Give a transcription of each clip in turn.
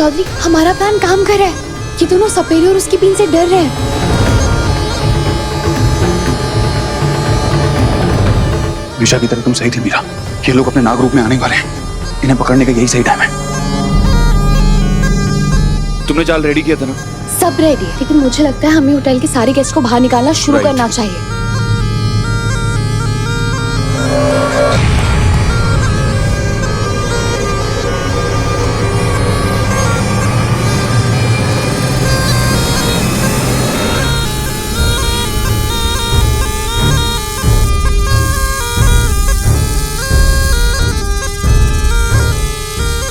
चौधरी, हमारा प्लान काम कर रहा है। ये दोनों सपेरे और उसकी बीन से डर रहे हैं। दिशा की तरह तुम सही थी मीरा। ये लोग अपने नाग रूप में आने वाले हैं। इन्हें पकड़ने का यही सही टाइम है। तुमने जाल रेडी किया था ना? सब रेडी है, लेकिन मुझे लगता है हमें होटल के सारे गेस्ट को बाहर निकालना शुरू करना चाहिए।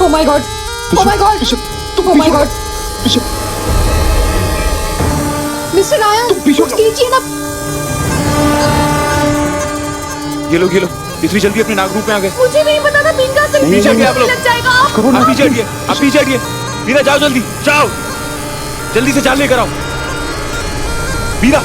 Oh my God! Oh my God! Oh my God! Mister Nair, कुछ कीजिए ना। ये लोग इतनी जल्दी अपने नाग रूप में आ गए। मुझे नहीं पता था बीन का असर पीछे हटिए आप लोग। लग जाएगा। आप पीछे हटिए, आप पीछे हटिए। मीरा जाओ जल्दी, जाओ जल्दी से जाल लेकर आओ। मीरा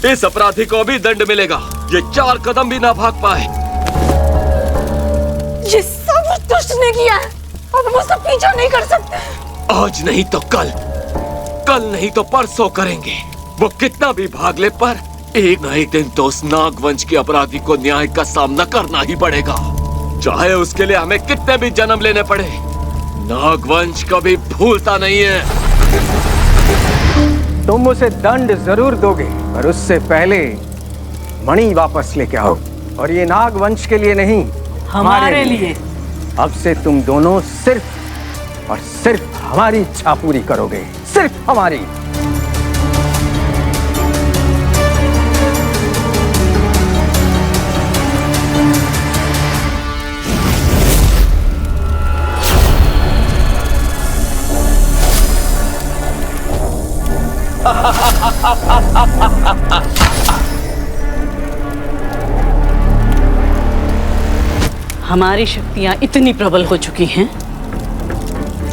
इस अपराधी को भी दंड मिलेगा। ये 4 कदम भी ना भाग पाए। ये सब उस दुष्ट ने किया है और हम उसका पीछा नहीं कर सकते। आज नहीं तो कल, कल नहीं तो परसों करेंगे। वो कितना भी भाग ले, पर एक न एक दिन तो उस नागवंश के अपराधी को न्याय का सामना करना ही पड़ेगा, चाहे उसके लिए हमें कितने भी जन्म लेने पड़े। नागवंश कभी भूलता नहीं है। तुम उसे दंड जरूर दोगे, पर उससे पहले मणि वापस लेके आओ। और ये नागवंश के लिए नहीं, हमारे लिए। अब से तुम दोनों सिर्फ और सिर्फ हमारी इच्छा पूरी करोगे, सिर्फ हमारी। हमारी शक्तियां इतनी प्रबल हो चुकी हैं,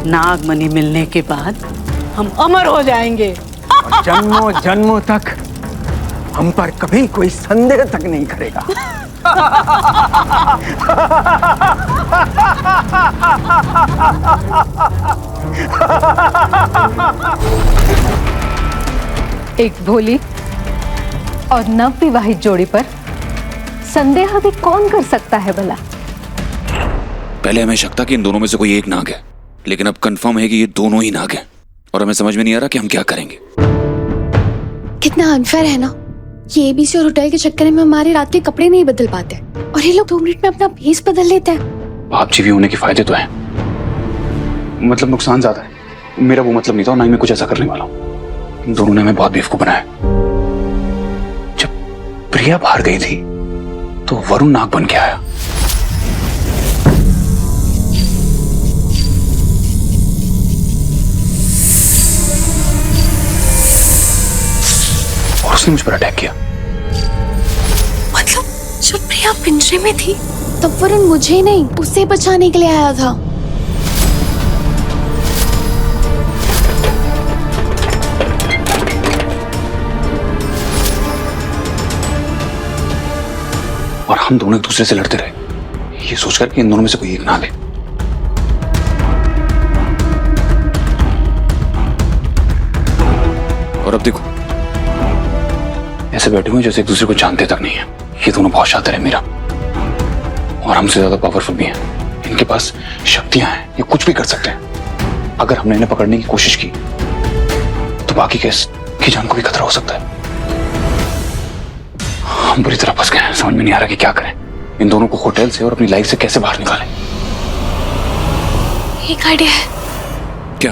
नागमणि मिलने के बाद हम अमर हो जाएंगे। और जन्मों जन्मों तक हम पर कभी कोई संदेह तक नहीं करेगा। एक भोली और नवविवाहित जोड़ी पर संदेह भी कौन कर सकता है भला? पहले हमें शक था कि इन दोनों में से कोई एक नाग है, लेकिन अब कंफर्म है कि ये दोनों ही नाग हैं और हमें समझ में नहीं आ रहा कि हम क्या करेंगे। कितना अनफेयर है ना। ये एबीसी और होटल के चक्कर में हमारे रात के कपड़े नहीं बदल पाते और ये लोग 2 मिनट में अपना भेस बदल लेते हैं। आप जीवी होने के फायदे तो हैं, मतलब नुकसान ज्यादा है। मेरा वो मतलब नहीं था और ना ही मैं कुछ ऐसा करने वाला हूँ। इन दोनों ने हमें बहुत बेवकूफ बनाया। जब प्रिया बाहर गई थी तो वरुण नाग बन के आया। और उसने मुझ पर अटैक किया। मतलब जब प्रिया पिंजरे में थी तब वरुण मुझे नहीं, उसे बचाने के लिए आया था। हम दोनों एक दूसरे से लड़ते रहे, ये सोचकर कि इन दोनों में से कोई एक ना ले। और अब देखो, ऐसे बैठे हुए जैसे एक दूसरे को जानते तक नहीं है। ये दोनों बहुत शातिर है मीरा, और हमसे ज्यादा पावरफुल भी हैं। इनके पास शक्तियां हैं, ये कुछ भी कर सकते हैं। अगर हमने इन्हें पकड़ने की कोशिश की तो बाकी केस की जान को भी खतरा हो सकता है। हम बुरी तरह फंस गए हैं, समझ में नहीं आ रहा कि क्या करें। इन दोनों को होटल से और अपनी लाइफ से कैसे बाहर निकालें। एक आइडिया है। क्या?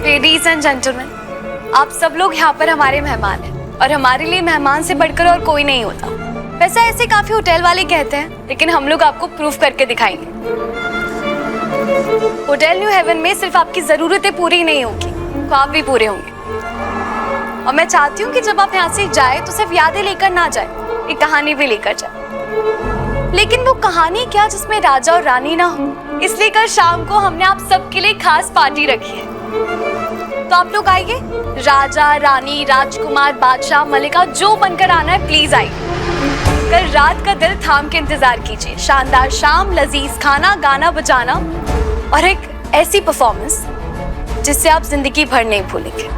लेडीज एंड जेंटलमैन, आप सब लोग यहाँ पर हमारे मेहमान हैं और हमारे लिए मेहमान से बढ़कर और कोई नहीं होता। वैसे ऐसे काफी होटल वाले कहते हैं, लेकिन हम लोग आपको प्रूफ करके दिखाएंगे। होटल न्यू हेवन में सिर्फ आपकी जरूरतें पूरी नहीं होगी, ख्वाब भी पूरे होंगे। और मैं चाहती हूँ कि जब आप यहाँ से जाए तो सिर्फ यादें लेकर ना जाए, एक कहानी भी लेकर जाए। लेकिन वो कहानी क्या जिसमें राजा और रानी ना हो, इसलिए कल शाम को हमने आप सबके लिए खास पार्टी रखी है। तो आप लोग आइए, राजा रानी राजकुमार बादशाह मलिका जो बनकर आना है प्लीज आइए। कल रात का दिल थाम के इंतजार कीजिए। शानदार शाम, लजीज खाना, गाना बजाना और एक ऐसी परफॉर्मेंस जिससे आप जिंदगी भर नहीं भूलेंगे।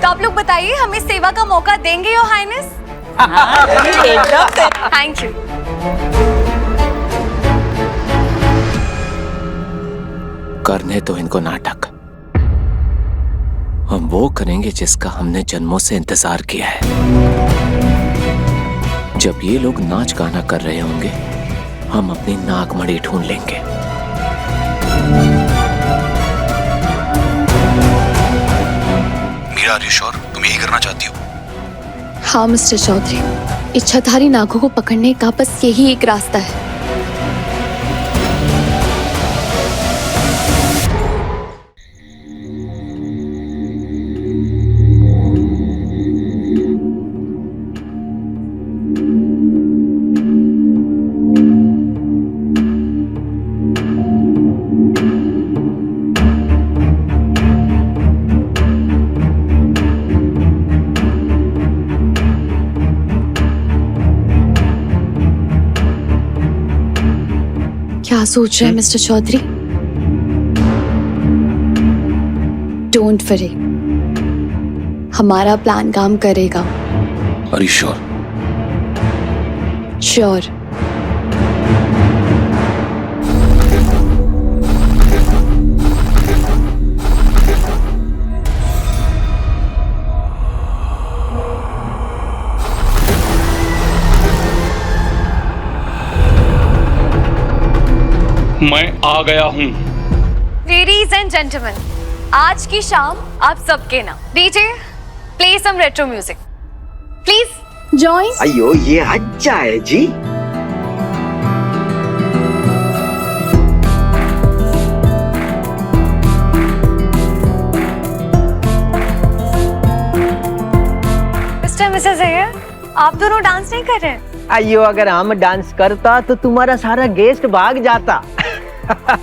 तो आप लोग बताइए, हमें सेवा का मौका देंगे योर हाइनेस? Thank you. करने तो इनको नाटक, हम वो करेंगे जिसका हमने जन्मों से इंतजार किया है। जब ये लोग नाच गाना कर रहे होंगे, हम अपनी नागमणि ढूंढ लेंगे। मीरा, आर यू श्योर तुम यही करना चाहती हो? हाँ मिस्टर चौधरी, इच्छाधारी नागों को पकड़ने का बस यही एक रास्ता है। क्या सोच रहे हैं मिस्टर चौधरी? डोंट वरी, हमारा प्लान काम करेगा। Are you sure? श्योर। मैं आ गया हूँ। लेडीज एंड जेंटलमैन, आज की शाम आप सबके नाम। DJ play some retro music please. Join. अयो ये अच्छा है जी। मिस्टर मिसेस अय्यर, आप दोनों डांस नहीं कर रहे हैं? अयो अगर हम डांस करता तो तुम्हारा सारा गेस्ट भाग जाता।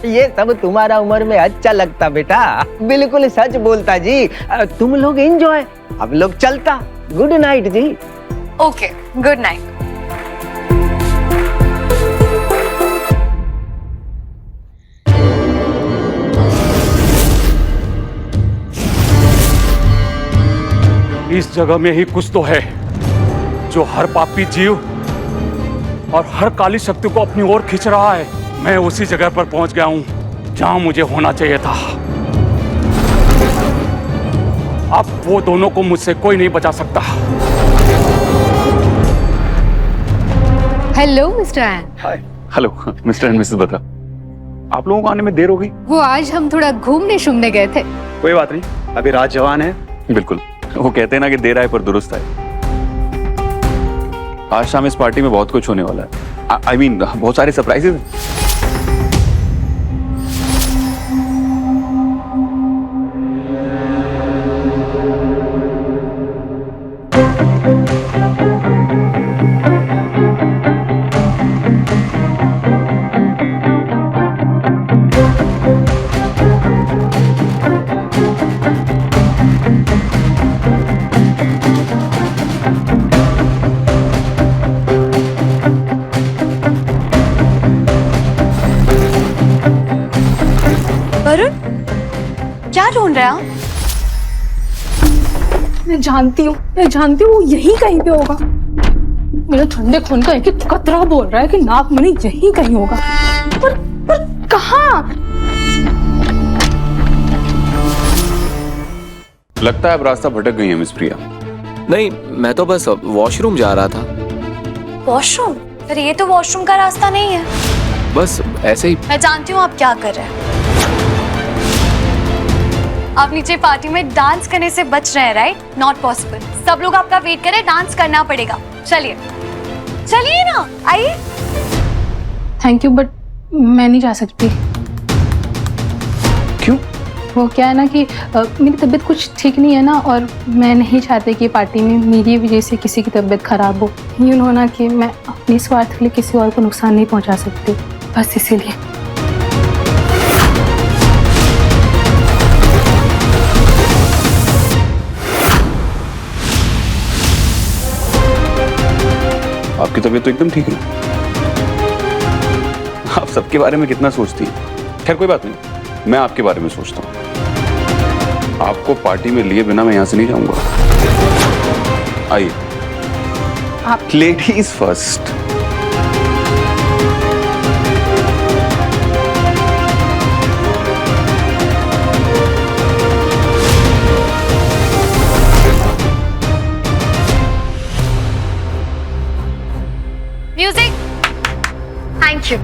ये सब तुम्हारा उम्र में अच्छा लगता बेटा, बिल्कुल सच बोलता जी। तुम लोग एंजॉय, अब लोग चलता। गुड नाइट जी। Okay, good night. इस जगह में ही कुछ तो है जो हर पापी जीव और हर काली शक्ति को अपनी ओर खींच रहा है। मैं उसी जगह पर पहुंच गया हूं जहां मुझे होना चाहिए था। अब वो दोनों को मुझसे कोई नहीं बचा सकता। Hello mister N. Hi. Hello mister and Mrs बता, आप लोगों को आने में देर हो गई? वो आज हम थोड़ा घूमने शूमने गए थे। कोई बात नहीं, अभी रात जवान है। बिल्कुल, वो कहते हैं ना कि देर आए पर दुरुस्त आए। आज शाम इस पार्टी में बहुत कुछ होने वाला है। आई मीन बहुत सारे सरप्राइजेज हैं। जानती हूँ वो यहीं कहीं पे होगा। मेरे ठंडे खून का एक एक कतरा बोल रहा है कि नागमणि यहीं कहीं होगा, पर कहाँ? लगता है अब रास्ता भटक गई है मिस प्रिया। नहीं, मैं तो बस वॉशरूम जा रहा था। वॉशरूम? पर ये तो वॉशरूम का रास्ता नहीं है। बस ऐसे ही। मैं जानती हूँ आप क्या कर रहे हैं। आप नीचे पार्टी में डांस करने से बच रहे हैं, राइट? Not possible. सब लोग आपका वेट करें, डांस करना पड़ेगा। चलिए चलिए ना, आइए। थैंक यू, बट मैं नहीं जा सकती। क्यों? वो क्या है ना कि मेरी तबीयत कुछ ठीक नहीं है ना, और मैं नहीं चाहती कि पार्टी में मेरी वजह से किसी की तबीयत खराब हो। यूँ हो ना कि मैं अपने स्वार्थ के लिए किसी और को नुकसान नहीं पहुंचा सकती, बस इसीलिए। आपकी तबीयत तो एकदम ठीक है। आप सबके बारे में कितना सोचती हैं। खैर कोई बात नहीं, मैं आपके बारे में सोचता हूँ। आपको पार्टी में लिए बिना मैं यहां से नहीं जाऊंगा। आइए, आप ladies first. Music, thank you.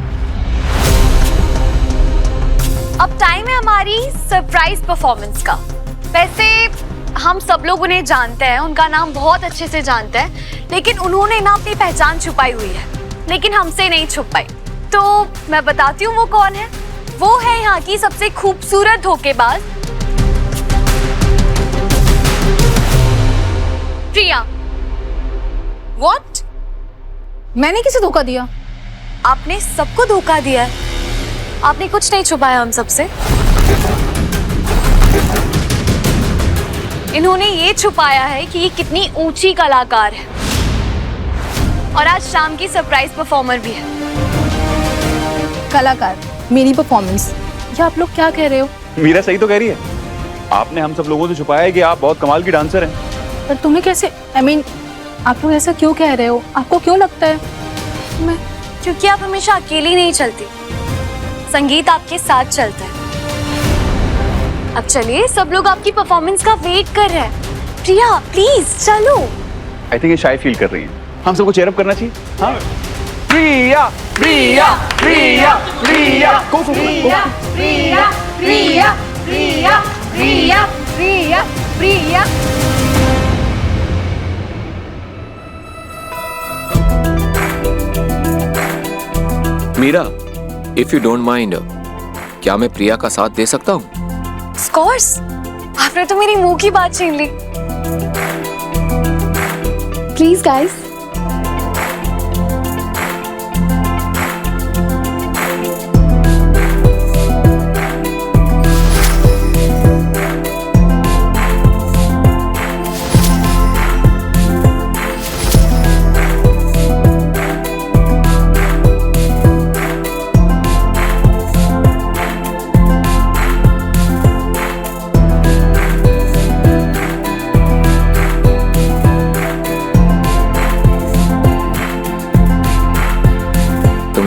अब टाइम है हमारी सरप्राइज परफॉर्मेंस का। वैसे हम सब लोग उन्हें जानते हैं, उनका नाम बहुत अच्छे से जानते हैं, लेकिन उन्होंने ना अपनी पहचान छुपाई हुई है, लेकिन हमसे नहीं छुप पाई। तो मैं बताती हूँ वो कौन है। वो है यहाँ की सबसे खूबसूरत धोखेबाज प्रिया। What? मैंने किसे धोखा दिया? आपने सबको धोखा दिया है। आपने कुछ नहीं छुपाया हम सबसे। इन्होंने ये छुपाया है कि ये कितनी ऊंची कलाकार है, और आज शाम की सरप्राइज परफॉर्मर भी है। कलाकार? मेरी परफॉर्मेंस? ये आप लोग क्या कह रहे हो? मीरा सही तो कह रही है। आपने हम सब लोगों से छुपाया है कि आप बहुत कमाल की डांसर हैं। पर तुम्हें कैसे, आप लोग ऐसा क्यों कह रहे हो? आपको क्यों लगता है मैं? क्योंकि आप हमेशा अकेली नहीं चलती, संगीत आपके साथ चलता है। अब चलिए, सब लोग आपकी परफॉर्मेंस का वेट कर रहे हैं। प्रिया प्लीज चलो। आई थिंक ये शाय फील कर रही है। हम सबको चेयर अप करना चाहिए। हाँ, Priya Priya Priya Priya Priya Priya Priya Priya Priya Priya Priya. Meera, if you don't mind, क्या मैं प्रिया का साथ दे सकता हूँ? ऑफ कोर्स, आपने तो मेरी मुंह की बात छीन ली। Please guys.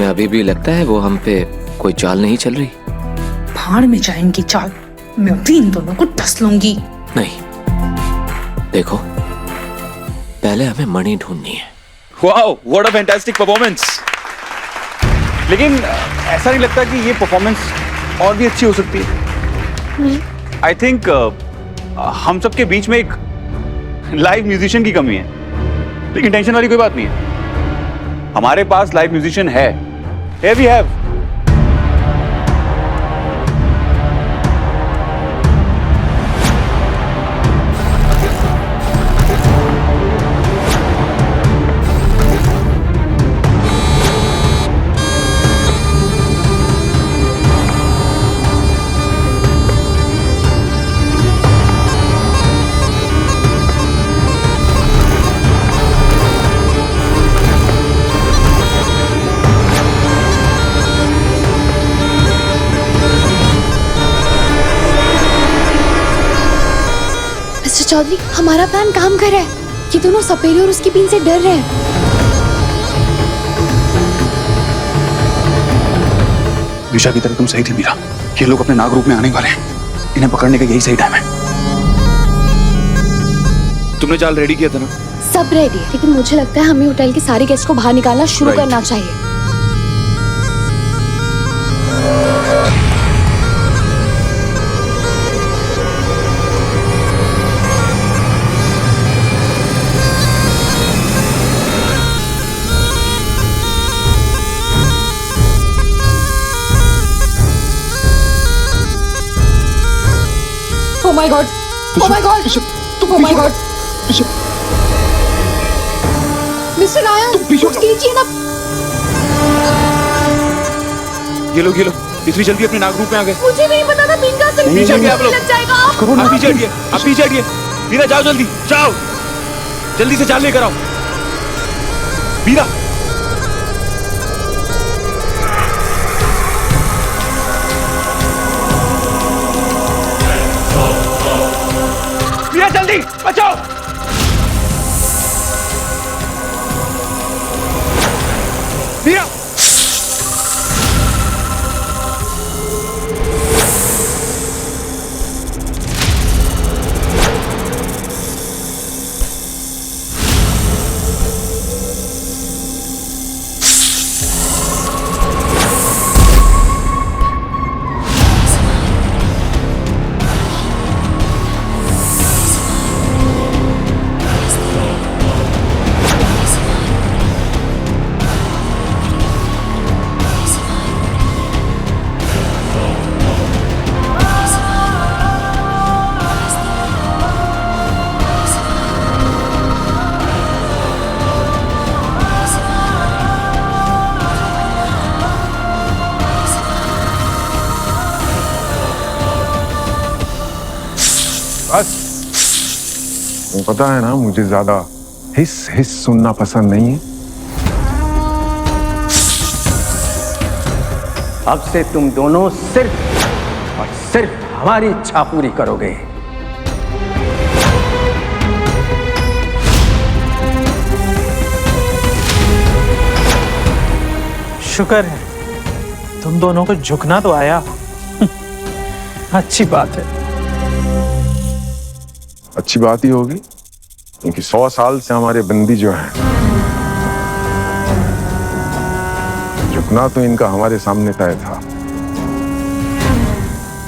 अभी भी लगता है वो हम पे कोई चाल नहीं चल रही? भाड़ में जाएंगी चाल, मैं भी इन दोनों को डस लूंगी। नहीं, देखो, पहले हमें मणि ढूंढनी है। Wow, what a fantastic performance. लेकिन ऐसा नहीं लगता कि ये परफॉर्मेंस और भी अच्छी हो सकती है? आई थिंक हम सबके बीच में एक लाइव म्यूजिशियन की कमी है, लेकिन टेंशन वाली कोई बात नहीं है। हमारे पास लाइव म्यूजिशियन है। Here we have. चौधरी, हमारा प्लान काम कर रहा है। ये दोनों सपेरे और उसकी बीन से डर रहे हैं। दिशा की तरह तुम सही थी मीरा। ये लोग अपने नाग रूप में आने वाले हैं। इन्हें पकड़ने का यही सही टाइम है। तुमने जाल रेडी किया था ना? सब रेडी है, लेकिन मुझे लगता है हमें होटल के सारे गेस्ट को बाहर निकालना शुरू करना चाहिए। Oh my God! Oh my God! Oh my God! Mister Nair, कुछ कीजिए ना। ये लोग इतनी जल्दी अपने नाग रूप में आ गए। मुझे नहीं पता था बीन का असर पीछे हटिए आप लोग। लग जाएगा। आप पीछे हटिए, आप पीछे हटिए। मीरा जाओ जल्दी, जाओ जल्दी से जाल लेकर आओ। मीरा जल्दी बचाओ। मीरा बस पता है ना, मुझे ज्यादा हिस सुनना पसंद नहीं है। अब से तुम दोनों सिर्फ और सिर्फ हमारी इच्छा पूरी करोगे। शुक्र है तुम दोनों को झुकना तो आया। अच्छी बात है। अच्छी बात ही होगी, क्योंकि 100 साल से हमारे बंदी जो हैं, झुकना तो इनका हमारे सामने तय था।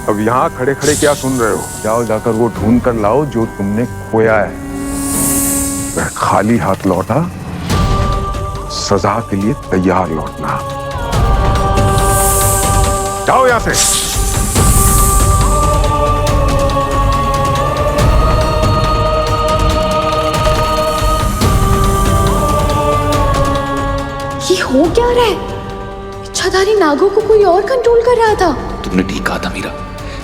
अब यहाँ खड़े खड़े क्या सुन रहे हो? जाओ जाकर वो ढूंढ कर लाओ जो तुमने खोया है। वह खाली हाथ लौटा, सजा के लिए तैयार लौटना। जाओ यहां से। ये हो क्या रहा है? इच्छाधारी नागों को कोई और कंट्रोल कर रहा था। तुमने ठीक कहा था मीरा,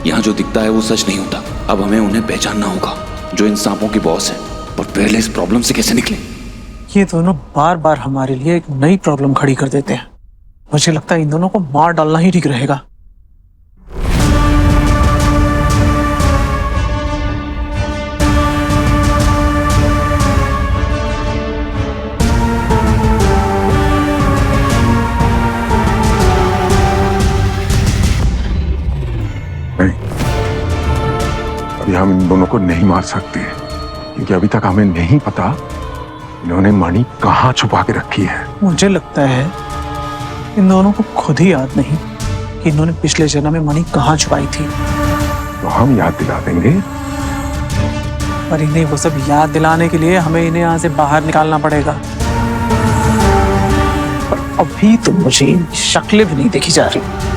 यहाँ जो दिखता है वो सच नहीं होता। अब हमें उन्हें पहचानना होगा जो इन सांपों की बॉस है, और पहले इस प्रॉब्लम से कैसे निकले। ये दोनों बार बार हमारे लिए एक नई प्रॉब्लम खड़ी कर देते हैं। मुझे लगता है इन दोनों को मार डालना ही ठीक रहेगा। अभी हम इन दोनों को नहीं मार सकते, क्योंकि अभी तक हमें नहीं पता इन्होंने मणि कहाँ छुपा के रखी है। मुझे लगता है इन दोनों को खुद ही याद नहीं कि इन्होंने पिछले जन्म में मणि कहाँ छुपाई थी। तो हम याद दिला देंगे। पर इन्हें वो सब याद दिलाने के लिए हमें इन्हें यहाँ से बाहर निकालना पड़ेगा। पर अभी तो मुझे इनकी शक्लें भी नहीं देखी जा रही।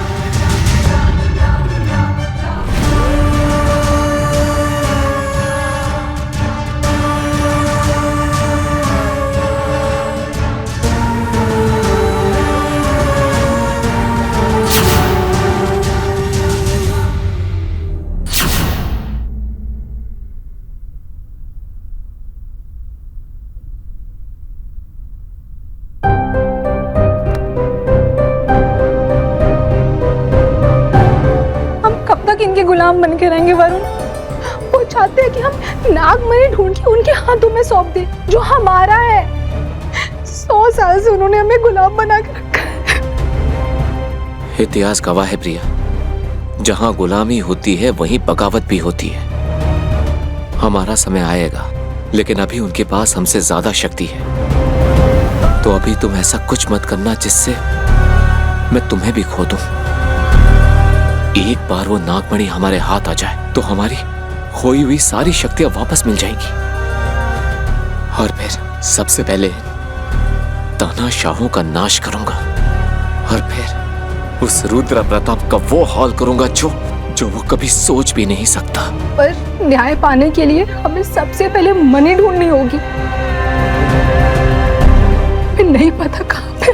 इनके गुलाम बन के रहेंगे वरुण। वो चाहते हैं कि हम नागमणि ढूंढ के उनके हाथों में सौंप दें, जो हमारा है। 100 साल से उन्होंने हमें गुलाम बना के रखा है। इतिहास गवाह है प्रिया, जहां गुलामी होती है वहीं बगावत भी होती है। हमारा समय आएगा, लेकिन अभी उनके पास हमसे ज्यादा शक्ति है। तो अभी तुम ऐसा कुछ मत करना जिससे मैं तुम्हें भी खो दूं। एक बार वो नागमणि हमारे हाथ आ जाए तो हमारी खोई हुई सारी शक्तियां वापस मिल जाएंगी, और फिर सबसे पहले तानाशाहों का नाश करूंगा, और फिर उस रुद्र प्रताप का वो हाल करूंगा जो वो कभी सोच भी नहीं सकता। पर न्याय पाने के लिए हमें सबसे पहले मणि ढूंढनी होगी। नहीं पता कहाँ पे